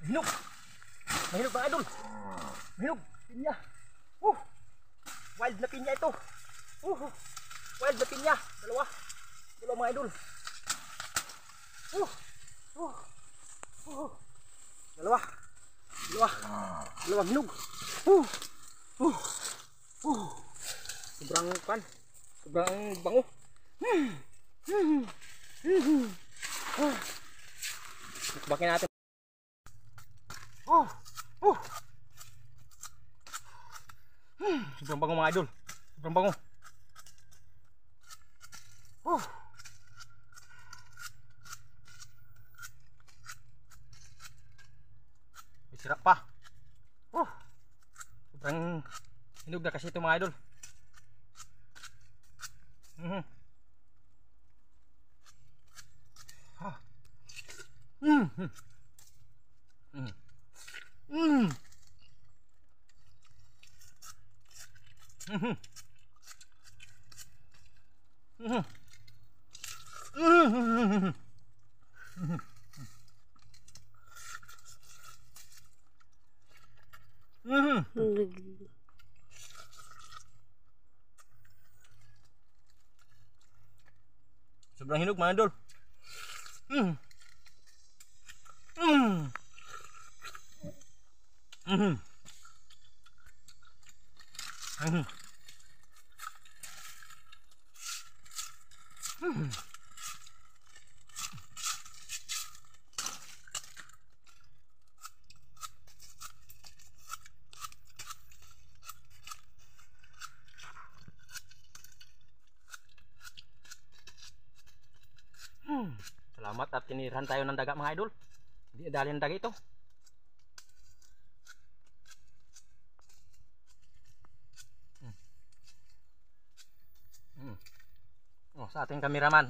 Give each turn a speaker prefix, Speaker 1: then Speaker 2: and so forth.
Speaker 1: Mahinog. Mahinog mga idol. Mahinog. Pinya. Wild na pinya ito. Wild na pinya. Dalawa. Dalawa mga idol. Dalawa. Dalawa. Dalawang hinog. Sobrang pan. Sobrang bango. Bakin natin. Sobrang bango mga idol. Sobrang bango. May sirap pa. Sobrang hinog na kasi ito mga idol. Sobrang hinog mga idol. Salamat at tinirahan tayo ng daga mga idol. Hindi dali ng daga ito. Sa ating kameraman.